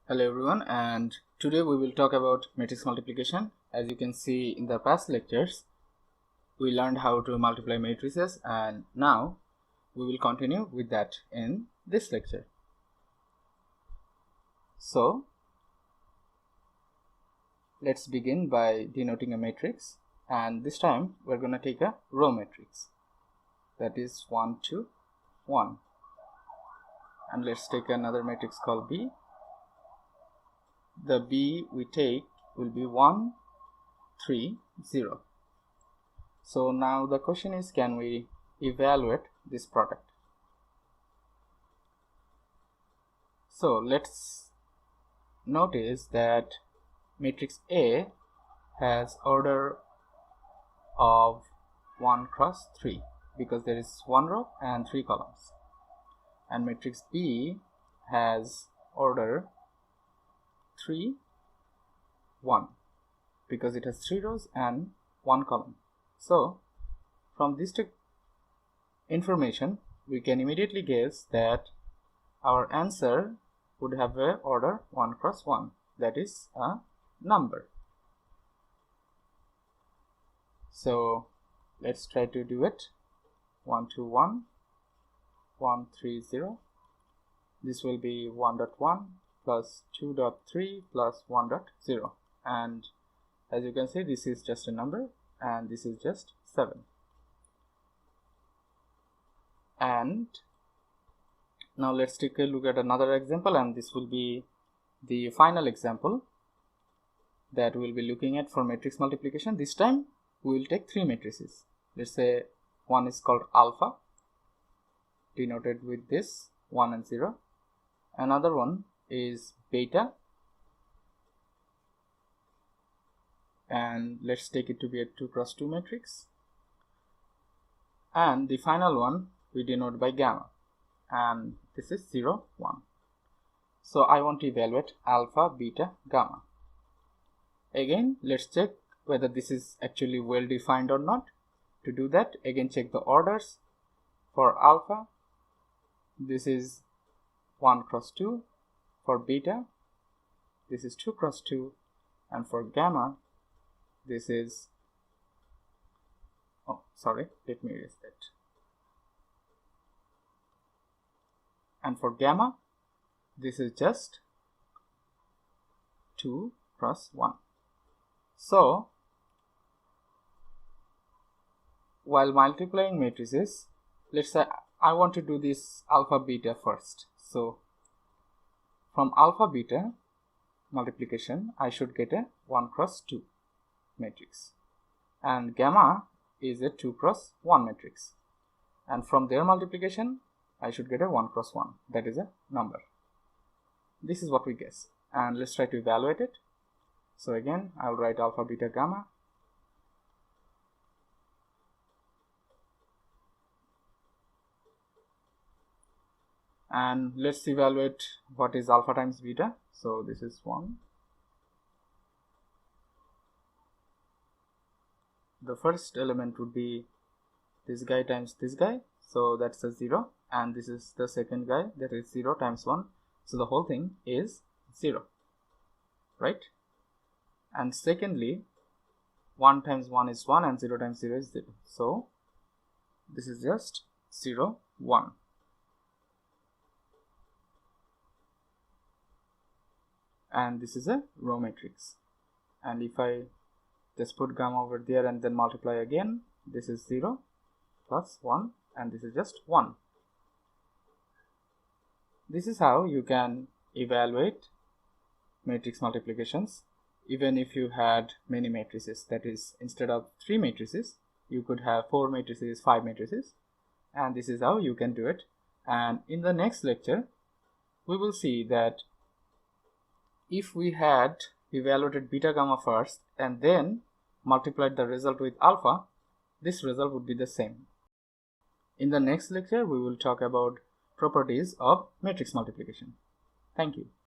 Hello everyone, and today we will talk about matrix multiplication. As you can see in the past lectures, we learned how to multiply matrices, and now we will continue with that in this lecture. So let's begin by denoting a matrix, and this time we're going to take a row matrix, that is 1 2 1, and let's take another matrix called B. The B we take will be 1 3 0. So now the question is, can we evaluate this product? So let's notice that matrix A has order of 1 cross 3 because there is 1 row and 3 columns, and matrix B has order 3 1 because it has 3 rows and 1 column. So from this information we can immediately guess that our answer would have a order 1 cross 1, that is a number. So let's try to do it. 1 2 1 1 3 0. This will be 1.1 plus 2.3 plus 1.0, and as you can see, this is just a number and this is just 7. And now let's take a look at another example, and this will be the final example that we'll be looking at for matrix multiplication. This time we will take 3 matrices. Let's say one is called alpha, denoted with this 1 and 0. Another one is beta, and let's take it to be a 2 cross 2 matrix. And the final one we denote by gamma, and this is 0 1. So I want to evaluate alpha, beta, gamma. Again, let's check whether this is actually well defined or not. To do that, again check the orders. For alpha, this is 1 cross 2. For beta, this is 2 cross 2, and for gamma, this is, let me erase that. And for gamma, this is just 2 cross 1. So while multiplying matrices, let's say I want to do this alpha beta first. So from alpha beta multiplication, I should get a 1 cross 2 matrix, and gamma is a 2 cross 1 matrix, and from their multiplication I should get a 1 cross 1, that is a number. This is what we guess, and let's try to evaluate it. So again, I'll write alpha beta gamma, and let's evaluate what is alpha times beta. So this is 1. The first element would be this guy times this guy, so that's a 0, and this is the second guy, that is 0 times 1, so the whole thing is 0, right? And secondly, 1 times 1 is 1 and 0 times 0 is 0, so this is just 0 1. And this is a row matrix, and if I just put gamma over there and then multiply again, this is 0 plus 1, and this is just 1. This is how you can evaluate matrix multiplications even if you had many matrices. That is, instead of 3 matrices, you could have 4 matrices, 5 matrices, and this is how you can do it. And in the next lecture, we will see that if we had evaluated beta gamma first and then multiplied the result with alpha, this result would be the same. In the next lecture, we will talk about properties of matrix multiplication. Thank you.